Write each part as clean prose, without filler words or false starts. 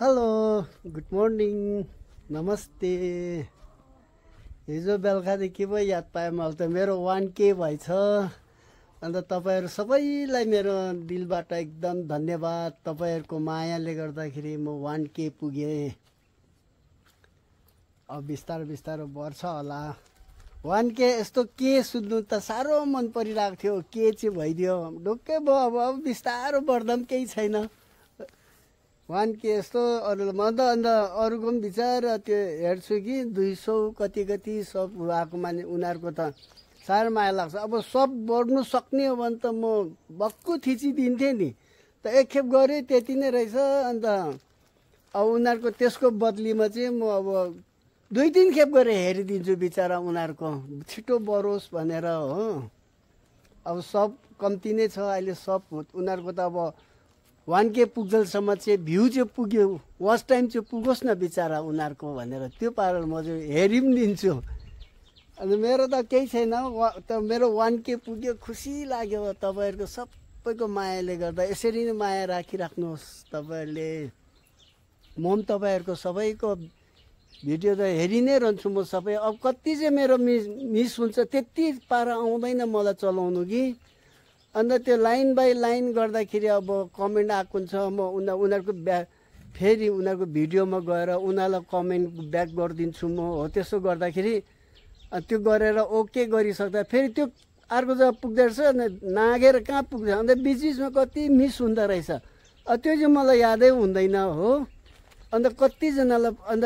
Hello good morning नमस्ते। हिजो बेलुकादेखि पो याद पाएँ मैले त मेरो 1K भएछ। अन्त तपाईँहरू सबैलाई मेरो दिलबाट एकदम धन्यवाद। तपाईँहरूको मायाले गर्दाखेरि म 1K पुगेँ। अब बिस्तारो बिस्तारो बढ्छ होला। 1K यस्तो के सुन्नु त साह्रो मन परिरहेको थियो। के चाहिँ भइदियो ढुक्कै भयो। अब बिस्तारो बढ्दा पनि केही छैन। 1K यस्तो अरू म त अन्त अरूको पनि विचार त्यो हेर्छु कि 200 कति कति सब आएको माने उनीहरूको त साह्रो माया लाग्छ। अब सब बढ्नु सक्ने हो भने त म भक्कु थिचिदिन्थेँ नि। त एकखेप गरेँ त्यति नै रहेछ। अन्त अब उनीहरूको त्यसको बदलीमा चाहिँ म अब 2-3 खेप गरेर हेरिदिन्छु बिचरा उनीहरूको छिटो बढोस् भनेर हो। अब सब कम्ती नै छ अहिले। सब उनीहरूको त अब 1K पुग्जेलसम्म चाहिँ भ्यू चाहिँ पुग्यो, वाच टाइम चाहिँ पुगोस् न बिचरा उनीहरूको भनेर त्यो पाराले म चाहिँ हेरि पनि दिन्छु। अनि मेरो त केही छैन त मेरो 1K पुग्यो खुसी लाग्यो। तपाईँहरूको सबैको मायाले गर्दा यसरी नै माया राखिराख्नुहोस् तपाईँहरूले। म पनि तपाईँहरूको सबैको भिडियो त हेरि नै रहन्छु म सबै। अब कति चाहिँ मेरो मिस हुन्छ त्यति पारा आउँदैन मलाई चलाउनु कि। अन्त त्यो लाइन बाई लाइन गर्दाखेरि अब कमेन्ट आएको हुन्छ। म उनीहरूको फेरि उनीहरूको भिडियोमा गएर उनीहरूलाई कमेन्ट ब्याक गरिदिन्छु म हो। त्यसो गर्दाखेरि त्यो गरेर ओके गरिसक्दा फेरि त्यो अर्को जग्गा पुग्दो रहेछ। नागेर कहाँ पुग्छ अन्त बिचबिचमा कति मिस हुँदो रहेछ। त्यो चाहिँ मलाई यादै हुँदैन हो। अन्त कतिजनालाई अन्त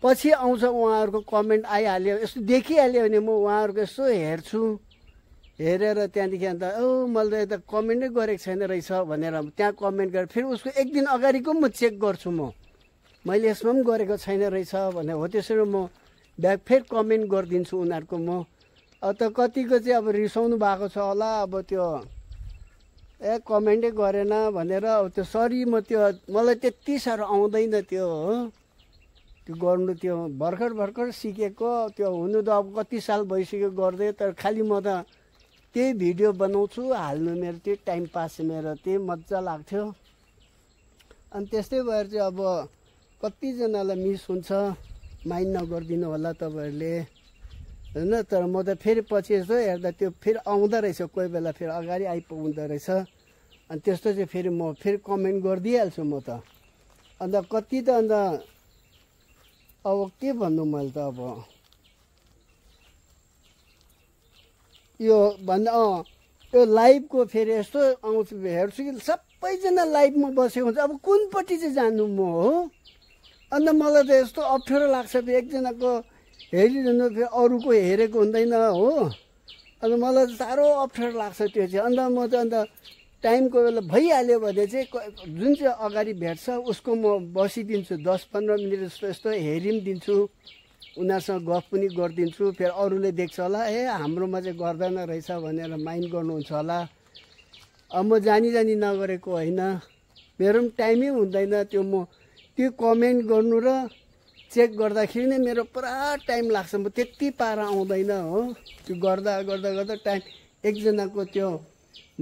पछि आउँछ उहाँहरूको कमेन्ट आइहाल्यो यस्तो देखिहाल्यो भने म उहाँहरूको यसो हेर्छु। हेरेर त्यहाँदेखि अन्त मैले त कमेन्टै गरेको छैन रहेछ भनेर त्यहाँ कमेन्ट गरेर फेरि उसको एक दिन अगाडिको म चेक गर्छु। मैले यसमा पनि गरेको छैन रहेछ भनेर हो। त्यसरी म ब्याक फेरि कमेन्ट गरिदिन्छु उनीहरूको म। त कतिको चाहिँ अब रिसाउनु भएको छ होला। अब त्यो कमेन्टै गरेन भनेर अब त्यो सरी म त्यो मलाई त्यति साह्रो आउँदैन त्यो हो। त्यो गर्नु त्यो भर्खर सिकेको त्यो हुनु त अब कति साल भइसक्यो गर्दै। तर खालि म त त्यही भिडियो बनाउँछु हाल्नु मेरो त्यो टाइम पास मेरो त्यही मजा लाग्थ्यो। अनि त्यस्तै भएर चाहिँ अब कतिजनालाई मिस हुन्छ माइन्ड नगरिदिनु होला तपाईँहरूले होइन। तर म त फेरि पछि यसो हेर्दा त्यो फेरि आउँदो रहेछ कोही बेला फेरि अगाडि आइपुग्दो रहेछ। अनि त्यस्तो चाहिँ फेरि म फेरि कमेन्ट गरिदिइहाल्छु म त। अन्त कति त अन्त अब के भन्नु मैले त अब यो भन्दा यो लाइभको फेरि यस्तो आउँछु हेर्छु कि सबैजना लाइभमा बसेको हुन्छ। अब कुनपट्टि चाहिँ जानु म हो। अन्त मलाई त यस्तो अप्ठ्यारो लाग्छ फेरि एकजनाको हेरिरहनु फेरि अरूको हेरेको हुँदैन हो। अन्त मलाई साह्रो अप्ठ्यारो लाग्छ त्यो चाहिँ। अन्त म त अन्त टाइम कोही बेला भइहाल्यो भने चाहिँ जुन चाहिँ अगाडि भेट्छ उसको म बसिदिन्छु 10-15 मिनट जस्तो यस्तो हेरि पनि दिन्छु। उनीहरूसँग गफ पनि गरिदिन्छु। फेरि अरूले देख्छ होला हाम्रोमा चाहिँ गर्दैन रहेछ भनेर माइन्ड गर्नुहुन्छ होला। अब म जानी नगरेको होइन। मेरो पनि टाइमै हुँदैन त्यो म त्यो कमेन्ट गर्नु र चेक गर्दाखेरि नै मेरो पुरा टाइम लाग्छ। म त्यति पारा आउँदैन हो। त्यो गर्दा टाइम एकजनाको त्यो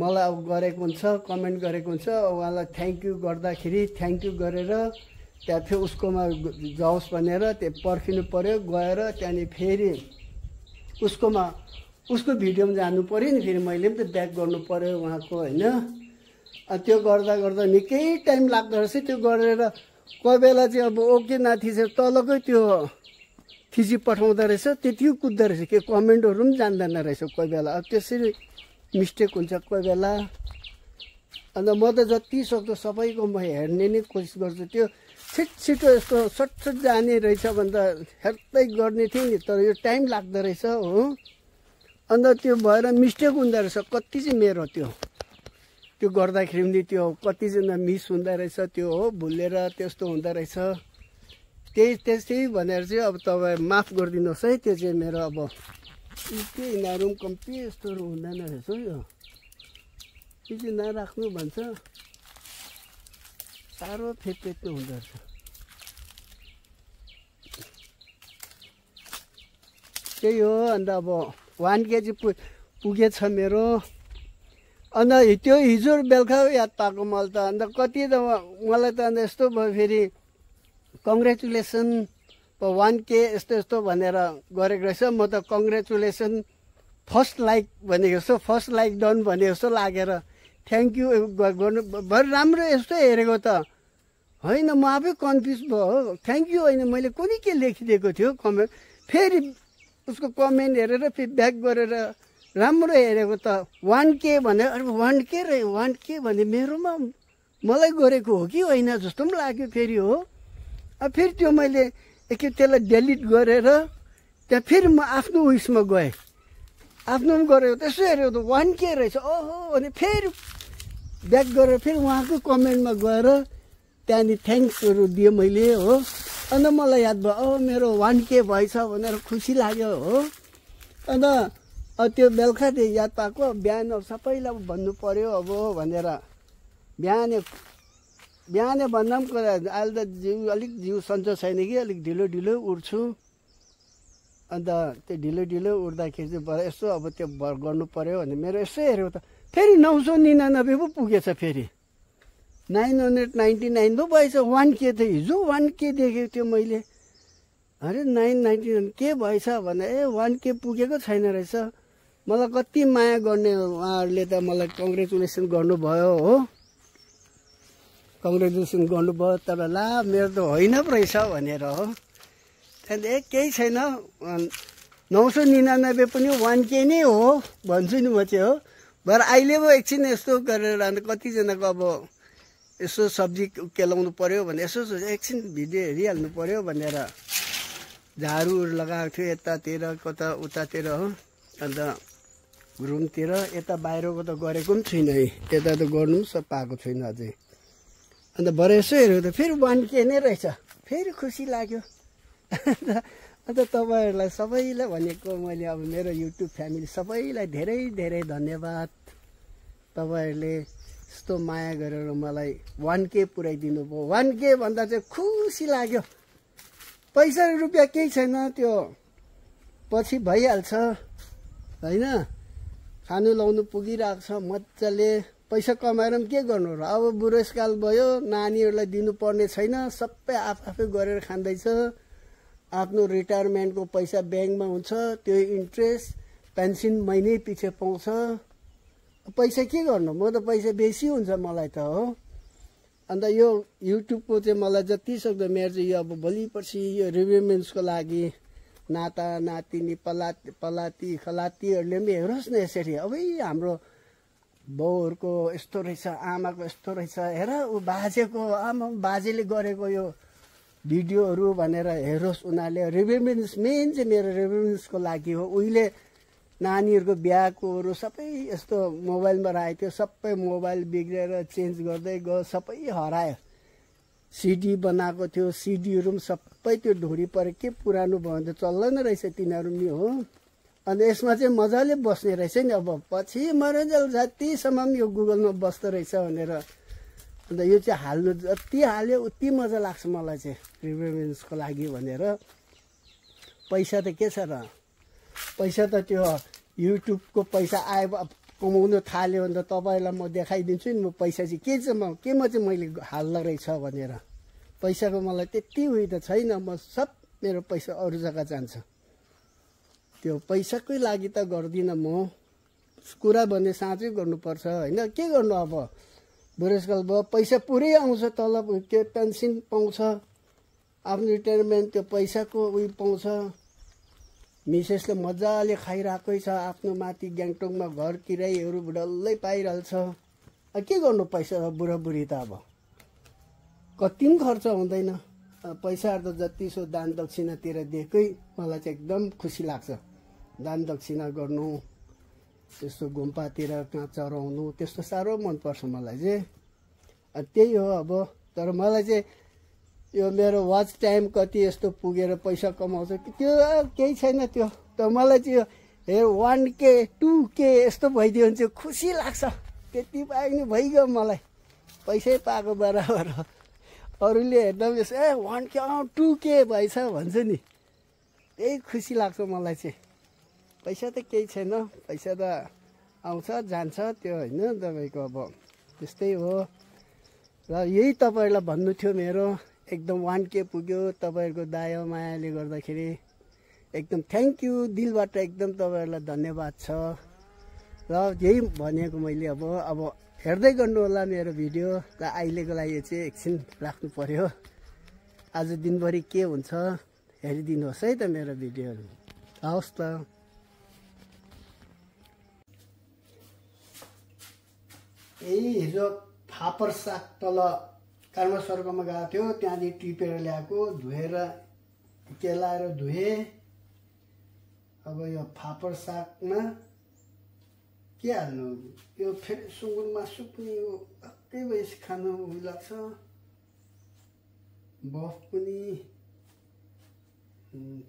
मलाई अब गरेको हुन्छ कमेन्ट गरेको हुन्छ उहाँलाई थ्याङ्क यू गर्दाखेरि थ्याङ्क यू गरेर त्यहाँ फेरि उसकोमा जाओस् भनेर त्यो पर्खिनु पऱ्यो। गएर त्यहाँदेखि फेरि उसकोमा उसको भिडियोमा जानु पऱ्यो नि। फेरि मैले पनि त ब्याक गर्नु पऱ्यो उहाँको होइन। त्यो गर्दा निकै टाइम लाग्दो रहेछ। त्यो गरेर कोही बेला चाहिँ अब ओके नथिचेर तलकै त्यो थिची पठाउँदो रहेछ। त्यतिकै कुद्दो रहेछ के कमेन्टहरू पनि जान्दैन रहेछ कोही बेला। अब त्यसरी मिस्टेक हुन्छ कोही बेला। अन्त म त जति सक्दो सबैको म हेर्ने नै कोसिस गर्छु। त्यो छिटो यस्तो सट जाने रहेछ भने त हेर्दै गर्ने थिएँ नि। तर यो टाइम लाग्दो रहेछ हो। अन्त त्यो भएर मिस्टेक हुँदो रहेछ कति चाहिँ मेरो त्यो गर्दाखेरि पनि त्यो कतिजना मिस हुँदो रहेछ त्यो हो। भुलेर त्यस्तो हुँदो रहेछ। त्यस्तै भनेर चाहिँ अब तपाईँ माफ गरिदिनुहोस् है। त्यो चाहिँ मेरो अब के यिनीहरू पनि कम्ती यस्तोहरू हुँदैन रहेछ यो चाहिँ नराख्नु भन्छ। साह्रो फेत्नु हुँदो रहेछ। त्यही हो। अन्त अब 1K चाहिँ पुगेछ मेरो। अन्त त्यो हिजो बेलुका याद पाएको मैले त। अन्त कति त मलाई त अन्त यस्तो भयो फेरि कङ्ग्रेचुलेसन 1K यस्तो यस्तो भनेर गरेको रहेछ। म त कङ्ग्रेचुलेसन फर्स्ट लाइक भनेको जस्तो फर्स्ट लाइक डन भनेको जस्तो लागेर थ्याङ्क यू गर्नु भर राम्रो यस्तो हेरेको त होइन। म आफै कन्फ्युज भयो। थ्याङ्क यू होइन मैले कुनै के लेखिदिएको थियो कमेन्ट, फेरि उसको कमेन्ट हेरेर फेरि ब्याक गरेर राम्रो हेरेको त 1K भने 1K र 1K भने मेरोमा मलाई गरेको हो कि होइन जस्तो पनि लाग्यो फेरि हो। अब फेरि त्यो मैले एकखेप त्यसलाई डिलिट गरेर त्यहाँ फेरि म आफ्नो उयसमा गएँ, आफ्नो पनि गरेको त्यसो हेरेको त 1K रहेछ ओहो भने फेरि ब्याक गरेर फेरि उहाँको कमेन्टमा गएर त्यहाँदेखि थ्याङ्क्सहरू दिएँ मैले हो। अन्त मलाई याद भयो मेरो 1K भएछ भनेर खुसी लाग्यो हो। अन्त त्यो बेलुका त्यो याद पाएको बिहान सबैलाई भन्नु पर्यो अब भनेर बिहानै भन्दा पनि कुरा अहिले त अलिक जिउ सन्चो छैन कि अलिक ढिलो ढिलो उठ्छु। अन्त त्यो ढिलो ढिलो उठ्दाखेरि चाहिँ यसो अब त्यो गर्नु पर्यो भने मेरो यसो हेऱ्यो त फेरि 999 पो पुगेछ, फेरि 999 पो भएछ। 1K त हिजो 1K देखेको थियो मैले, अरे 999 के भएछ भने 1K पुगेको छैन रहेछ। मलाई कति माया गर्ने उहाँहरूले त मलाई कङ्ग्रेचुलेसन गर्नुभयो हो, कङ्ग्रेचुलेसन गर्नुभयो। तर ला मेरो त होइन पो रहेछ भनेर हो। त्यहाँदेखि केही छैन 999 पनि 1K नै हो भन्छु नि म चाहिँ हो। भएर अहिले पो एकछिन यस्तो गरेर अन्त कतिजनाको अब यसो सब्जी केलाउनु पर्यो भने यसो एकछिन भिडियो हेरिहाल्नु पर्यो भनेर झाडुहरू लगाएको थियो यतातिर कता उतातिर हो। अन्त रुमतिर यता बाहिरको त गरेको पनि छुइनँ, यता त गर्नु पनि सब पाएको छुइनँ अझै। अन्त भरे यसो हेऱ्यो त फेरि 1K नै रहेछ, फेरि खुसी लाग्यो। अन्त तपाईँहरूलाई सबैलाई भनेको मैले अब मेरो युट्युब फ्यामिली सबैलाई धेरै धेरै धन्यवाद। तपाईँहरूले यस्तो माया गरेर मलाई 1K पुऱ्याइदिनु भयो। 1K भन्दा चाहिँ खुसी लाग्यो। पैसा रुपियाँ केही छैन, त्यो पछि भइहाल्छ होइन। खानु लाउनु पुगिरहेको छ मजाले, पैसा कमाएर पनि के गर्नु र। अब बुढेसकाल भयो, नानीहरूलाई दिनुपर्ने छैन, सबै आफै गरेर खाँदैछ। आफ्नो रिटायरमेन्टको पैसा ब्याङ्कमा हुन्छ, त्यो इन्ट्रेस्ट पेन्सन महिनै पछि पाउँछ। पैसा के गर्नु, म त पैसा बेसी हुन्छ मलाई त हो। अन्त यो युट्युबको चाहिँ मलाई जति सक्दो मेरो चाहिँ यो अब भोलि पर्सि यो रिमेम्बरेन्सको लागि नाता नातिनी पलाती खलातीहरूले पनि हेरोस् न यसरी। अब हाम्रो बाउहरूको यस्तो रहेछ, आमाको यस्तो रहेछ, हेर ऊ बाजेको आमा बाजेले गरेको यो भिडियोहरू भनेर हेरोस् उनीहरूले। रिमेम्बरेन्स मेन चाहिँ मेरो रिमेम्बरेन्सको लागि हो। उहिले नानीहरूको बिहाकोहरू सबै यस्तो मोबाइलमा राखेको थियो, सबै मोबाइल बिग्रेर चेन्ज गर्दै गयो, सबै हरायो। सिडी बनाएको थियो, सिडीहरू पनि सबै त्यो ढोरी पऱ्यो, के पुरानो भयो भने त चल्दैन रहेछ तिनीहरू पनि हो। अन्त यसमा चाहिँ मजाले बस्ने रहेछ नि, अब पछि मरेन्जेल जतिसम्म पनि यो गुगलमा बस्दो रहेछ भनेर। अन्त यो चाहिँ हाल्नु जति हाल्यो उति मजा लाग्छ मलाई चाहिँ रिमेम्बरेन्सको लागि भनेर। पैसा त के छ र, पैसा त त्यो युट्युबको पैसा आयो कमाउनु थाल्यो भने त तपाईँलाई म देखाइदिन्छु नि म पैसा चाहिँ के चाहिँ मैले हाल्दो रहेछ भनेर। पैसाको मलाई त्यति उयो त छैन, म सब मेरो पैसा अरू जग्गा जान्छ। त्यो पैसाकै लागि त गर्दिनँ म, कुरा भने साँच्चै गर्नुपर्छ होइन। के गर्नु अब बुढेसकाल भयो, पैसा पुरै आउँछ, तलब के पेन्सन पाउँछ, आफ्नो रिटायरमेन्ट त्यो पैसाको उयो पाउँछ। मिसेसले मजाले खाइरहेकै छ, आफ्नो माथि ग्याङटोकमा घर किरायहरू डल्लै पाइरहेछ। के गर्नु पैसा बुढाबुढी त अब कति पनि खर्च हुँदैन। पैसाहरू त जति सो दान दक्षिणातिर दिएकै मलाई चाहिँ एकदम खुसी लाग्छ। दान दक्षिणा गर्नु, त्यस्तो गुम्पातिर कहाँ चढाउनु त्यस्तो साह्रो मनपर्छ मलाई चाहिँ। त्यही हो अब। तर मलाई चाहिँ यो मेरो वाच टाइम कति यस्तो पुगेर पैसा कमाउँछ त्यो केही छैन त्यो त। मलाई चाहिँ हे 1K 2K यस्तो भइदियो भने चाहिँ खुसी लाग्छ। त्यति पाए नि भइगयो मलाई, पैसै पाएको बराबर। अरूले हेर्दा पनि यसो 1K 2K भएछ भन्छ नि, त्यही खुसी लाग्छ मलाई चाहिँ। पैसा त केही छैन, पैसा त आउँछ जान्छ त्यो होइन तपाईँको अब त्यस्तै हो। र यही तपाईँहरूलाई भन्नु थियो मेरो एकदम 1K पुग्यो तपाईँहरूको दया मायाले गर्दाखेरि। एकदम थ्याङ्क यू, दिलबाट एकदम तपाईँहरूलाई धन्यवाद छ। र यही भनेको मैले अब हेर्दै गर्नु होला मेरो भिडियो। र अहिलेको लागि चाहिँ एकछिन राख्नु पर्यो। आज दिनभरि के हुन्छ हेरिदिनुहोस् है त मेरो भिडियोहरू। हवस् त। यही हिजो फापर साग तल कर्म स्वर्गमा गएको थियो, त्यहाँदेखि टिपेर ल्याएको, धोएर केलाएर धोएँ। अब यो फापर सागमा के हाल्नु, यो फेरि सुँगुर मासु पनि अर्कै भएपछि खानु उयो लाग्छ। बफ पनि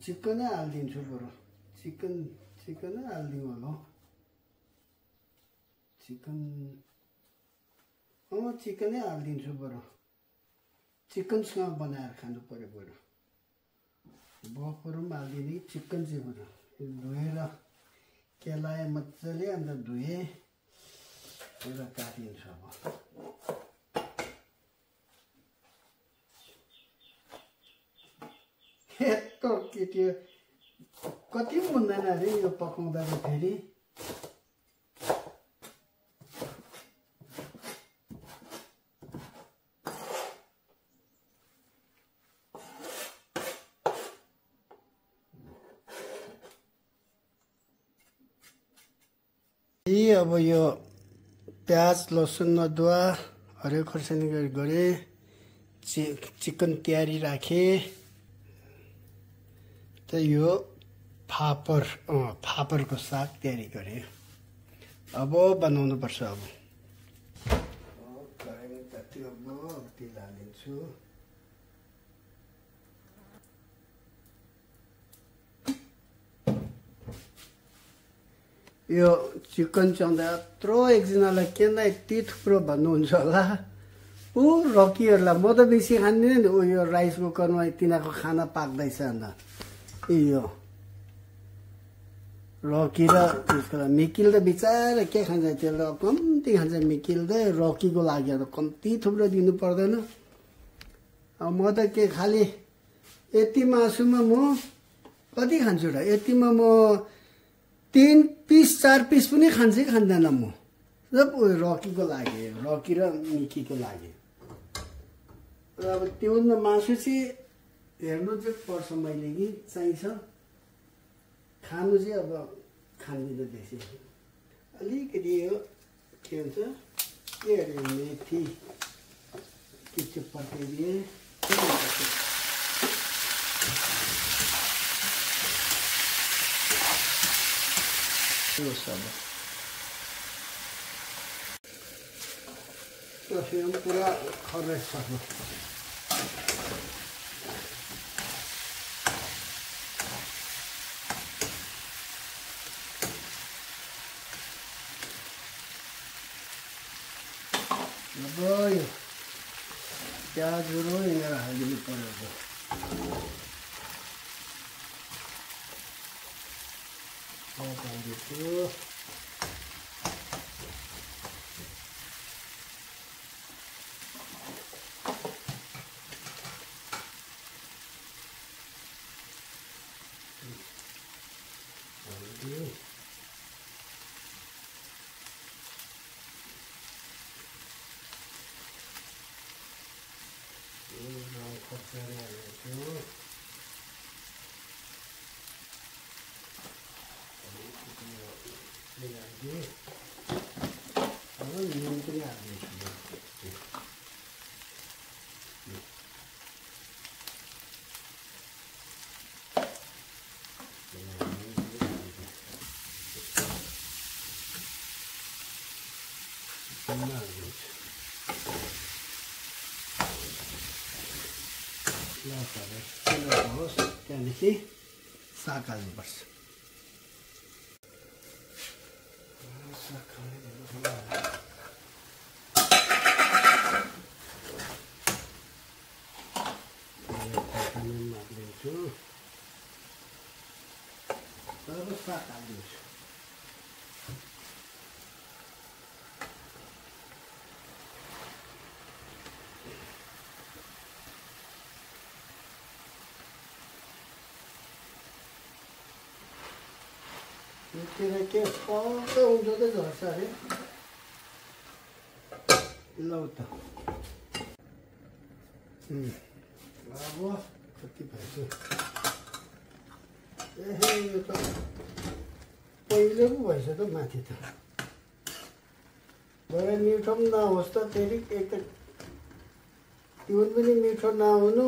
चिकनै हालिदिन्छु बरु, चिकनै हालिदिउँ होला हौ। चिकनै हालिदिन्छु बरु, चिकनसँग बनाएर खानु पर्यो बरु। बफहरू पनि हालिदिने, चिकन चाहिँ बरु धोएर केलाएँ मजाले, अन्त धोएँ र काटिदिन्छु। अब यत्रो केटी कति पनि हुँदैन अरे यो पकाउँदा त फेरि। अब यो प्याज लसुन अदुवा हरियो खोर्सानी गरेँ, चिकन तयारी राखेँ। त यो फापरको साग तयारी गरेँ। अब बनाउनु पर्छ। अब कराही तात्यो, अब तेल हालिदिन्छु। यो चिकन चाउँदा यत्रो एकजनालाई केना यति थुप्रो भन्नुहुन्छ होला। रकीहरूलाई म त बेसी खाँदिनँ नि। यो राइस कुकरमा तिनीहरूको खाना पाक्दैछ अन्त यो रकी र त्यसको मिकिल त बिचारा के खान्छ, त्यसले कम्ती खान्छ मिकिल त। रकीको लागि अब कम्ती थुप्रो दिनु पर्दैन। अब म त के खालि यति मासुमा म कति खान्छु र, यतिमा म 3 पिस 4 पिस पनि खान्छै खाँदैन म। सब रकीको लागि, रकी र मिकीको लागि। र अब त्यो मासु चाहिँ हेर्नु चाहिँ पर्छ मैले कि चाहिन्छ। खानु चाहिँ अब खाँदिनँ बेसी। अलिकति यो के हुन्छ के अरे मेथी के पकाइदिएँ। फिर पूरा खर्च सक्नु। अब यो प्याजहरू यिनीहरू हालिदिनु पर्यो। हालिदिन्छु। त्यहाँदेखि साग हाल्नुपर्छ। साग हालिदिन्छु। तिर के पक्क हुन्छ त झर्छ अरे लौ त अब कति भएछ ए यो त पहिले पो भएछ त माथि त बडा मिठो पनि नहोस् त फेरि एक त ट्युन पनि मिठो नहुनु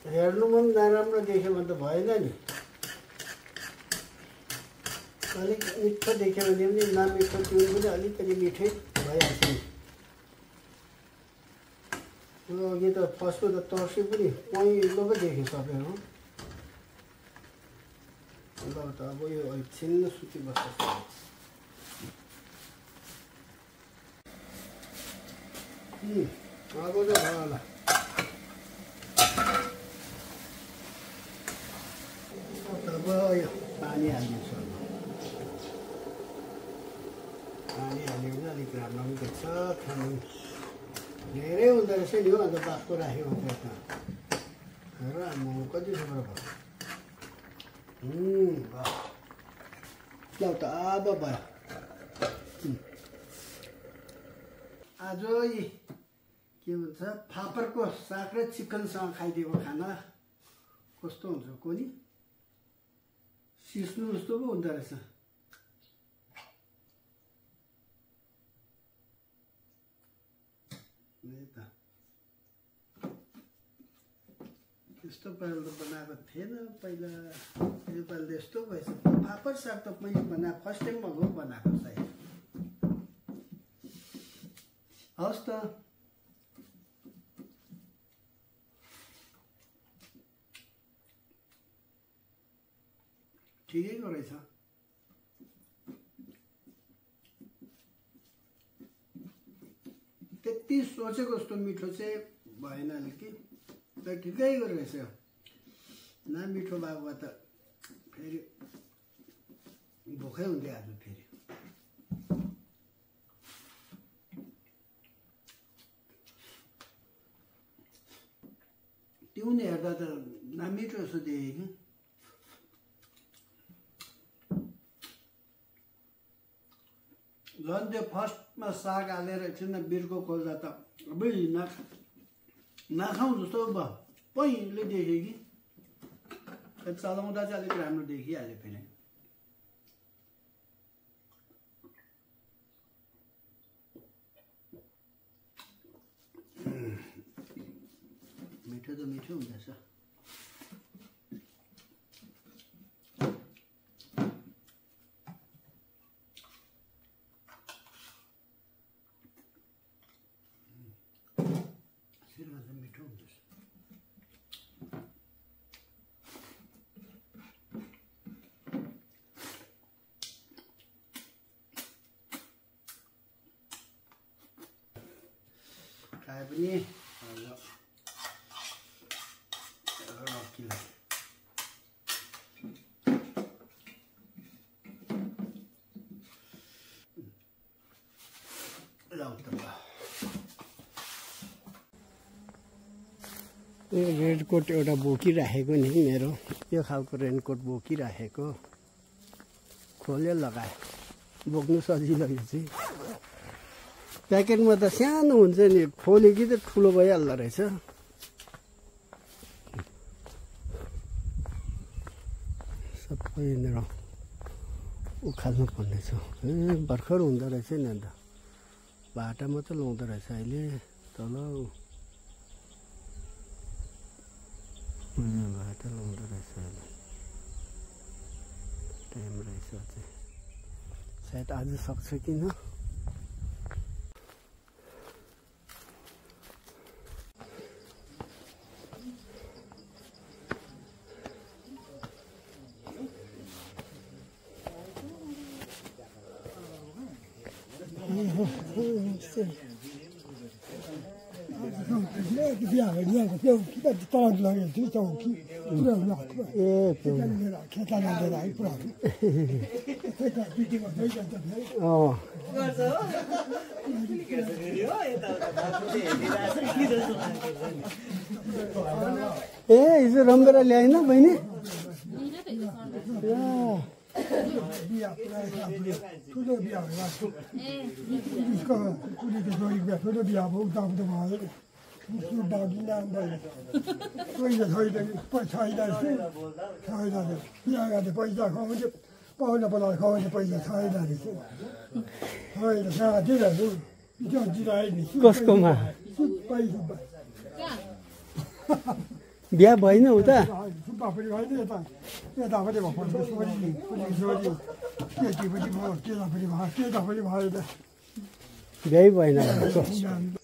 हेर्नुमा पनि नराम्रो देख्यो भने त भएन नि अलिक मिठो देख्यो भने पनि नमिठो ट्युन पनि अलिकति मिठै भइहाल्छ नि अघि त फर्स्टको त तर्सी पनि पहिलो पो देखेँ सबैहरू ल त अब यो एकछिन सुति बस्छ अब त भयो होला अब यो पानी हालिदिन्छु पानी हाल्यो भने अलिक राम्रो पनि देख्छ खानु धेरै हुँदो रहेछ नि हो अन्त बाफको राख्यो भने त र म कति राम्रो भयो ल त अब भयो आज के भन्छ फापरको साग र चिकनसँग खाइदिएको खाना कस्तो हुन्छ कोनी सिस्नु जस्तो पो हुँदो रहेछ त्यस्तो पाराले त बनाएको थिएन पहिला योपालि त यस्तो भएछ फापर साग त मैले बनाएको फर्स्ट टाइम हो बनाएको सायद हवस् त ठिकैको रहेछ त्यति सोचेको जस्तो मिठो चाहिँ भएन अलिकति तर ठिकैको रहेछ नमिठो भएको भए त फेरि भोकै हुन्थ्यो आज फेरि ट्युन हेर्दा त नमिठो जस्तो देखेँ कि झन् त्यो फर्स्टमा साग हालेर एकछिन बिर्को खोल्दा त अबै नखाउँ जस्तो भयो पहिले देखेँ कि चलाउँदा चाहिँ अलिक राम्रो देखिहाल्यो फेरि मिठो त मिठो हुँदैछ मिठो हुँदैछ खाए पनि रक्कीलाई यो रेनकोट एउटा बोकिराखेको नि मेरो यो खालको रेनकोट बोकिराखेको खोलेर लगाए बोक्नु सजिलो यो चाहिँ प्याकेटमा त सानो हुन्छ नि खोल्यो कि त ठुलो भइहाल्दो रहेछ सबै यहाँनिर उखाल्नु पर्ने छ भर्खर हुँदो रहेछ नि अन्त भाटा मात्रै लाउँदो रहेछ अहिले तल भाटा लाउँदो रहेछ अहिले टाइम रहेछ अझै सायद आज सक्छ किन हिजो रमभेडा ल्याएन बहिनी बिहा ठुलो बिहा भयो उसको कुलीको छोरीको बिहा ठुलो बिहा भयो उताउता भयो उसको बाबी नाम भयो पैसा छैन बिहा गर्ने पैसा खुवाउँछ पाहुना बोलाएर खुवाउने पैसा छैन रहेछ होइन साथीहरू कसकोमा पैसा बिहा भएन उता सुब्बापट्टि होइन यतापट्टि भएको छोरी केटीपट्टि भयो केटापट्टि भयो केटापट्टि भएन बिहै भएन